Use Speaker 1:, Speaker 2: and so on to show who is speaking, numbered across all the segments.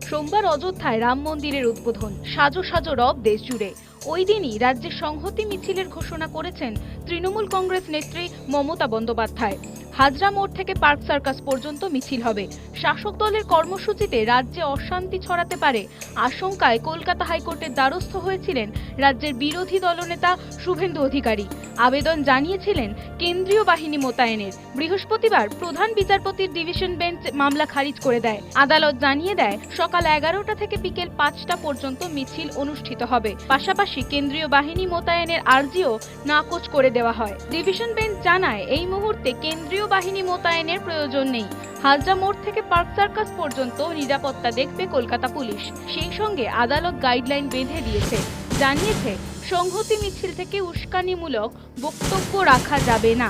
Speaker 1: সোমবার অযোধ্যায় রাম মন্দিরের উদ্বোধন, সাজো সাজো রব দেশ জুড়ে। ওই দিনই রাজ্যের সংহতি মিছিলের ঘোষণা করেছেন তৃণমূল কংগ্রেস নেত্রী মমতা বন্দ্যোপাধ্যায়। হাজরা মোড় থেকে পার্ক সার্কাস পর্যন্ত মিছিল হবে। শাসক দলের কর্মসূচিতে রাজ্যে অশান্তি ছড়াতে পারে আশঙ্কায় কলকাতা হাইকোর্টের দ্বারস্থ হয়েছিলেন রাজ্যের বিরোধী দলনেতা শুভেন্দু অধিকারী। আবেদন জানিয়েছিলেন কেন্দ্রীয় বাহিনী মোতায়েনের। বৃহস্পতিবার প্রধান বিচারপতির ডিভিশন বেঞ্চ মামলা খারিজ করে দেয়। আদালত জানিয়ে দেয় সকাল 11টা থেকে বিকেল 5টা পর্যন্ত মিছিল অনুষ্ঠিত হবে। পাশাপাশি কেন্দ্রীয় বাহিনী মোতায়েনের আর্জিও নাকচ করে দেওয়া হয়। ডিভিশন বেঞ্চ জানায় এই মুহূর্তে কেন্দ্রীয় বাহিনী মোতায়েনের প্রয়োজন নেই। হাজরা মোড় থেকে পার্ক সার্কাস পর্যন্ত নিরাপত্তা দেখবে কলকাতা পুলিশ। সেই সঙ্গে আদালত গাইডলাইন বেঁধে দিয়েছে, জানিয়েছে সংহতি মিছিল থেকে উস্কানিমূলক বক্তব্য রাখা যাবে না।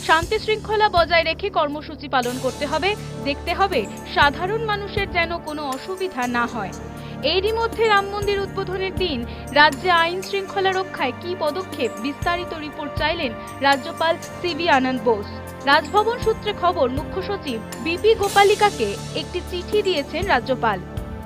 Speaker 1: শান্তি শৃঙ্খলা বজায় রেখে কর্মসূচি পালন করতে হবে। দেখতে হবে সাধারণ মানুষের যেন কোনো অসুবিধা না হয়। এরই মধ্যে রাম মন্দির উদ্বোধনের দিন রাজ্যে আইন শৃঙ্খলা রক্ষায় কী পদক্ষেপ, বিস্তারিত রিপোর্ট চাইলেন রাজ্যপাল সিবি আনন্দ বোস। রাজভবন সূত্রে খবর, মুখ্য সচিব বিপি গোপালিকাকে একটি চিঠি দিয়েছেন রাজ্যপাল।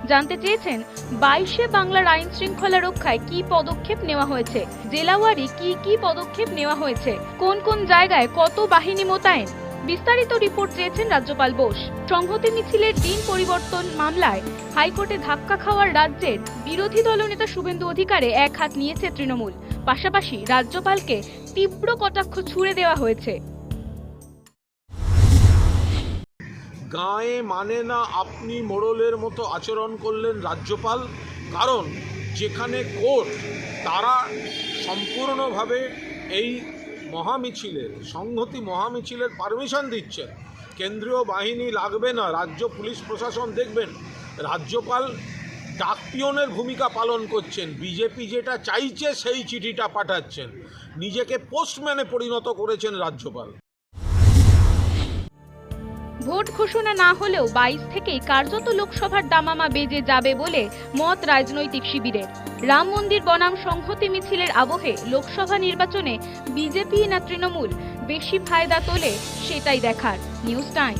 Speaker 1: জানতে চেয়েছেন 22শে বাংলার আইন শৃঙ্খলা রক্ষায় কি পদক্ষেপ নেওয়া হয়েছে, জেলাওয়ারি কি পদক্ষেপ নেওয়া হয়েছে, কোন কোন জায়গায় কত বাহিনী মোতায়েন। বিস্তারিত রিপোর্ট চেয়েছেন রাজ্যপাল বোস। সংহতি মিছিলের দিন পরিবর্তন মামলায় হাইকোর্টে ধাক্কা খাওয়ার রাজ্যের বিরোধী দলনেতা শুভেন্দু অধিকারে এক হাত নিয়েছে তৃণমূল। পাশাপাশি রাজ্যপালকে তীব্র কটাক্ষ ছুড়ে দেওয়া হয়েছে।
Speaker 2: গায়ে মানে না আপনি মোড়লের মতো আচরণ করলেন রাজ্যপাল। কারণ যেখানে কোর্ট তারা সম্পূর্ণভাবে এই মহামিছিলের সংহতি মহামিছিলের পারমিশন দিচ্ছেন, কেন্দ্রীয় বাহিনী লাগবে না, রাজ্য পুলিশ প্রশাসন দেখবেন, রাজ্যপাল ডাকপিয়নের ভূমিকা পালন করছেন। বিজেপি যেটা চাইছে সেই চিঠিটা পাঠাচ্ছেন, নিজেকে পোস্টম্যানে পরিণত করেছেন রাজ্যপাল।
Speaker 1: ভোট ঘোষণা না হলেও 22 থেকেই কার্যত লোকসভার দামামা বেজে যাবে বলে মত রাজনৈতিক শিবিরের। রাম মন্দির বনাম সংহতি মিছিলের আবহে লোকসভা নির্বাচনে বিজেপি না তৃণমূল বেশি ফায়দা তোলে সেটাই দেখার। News time.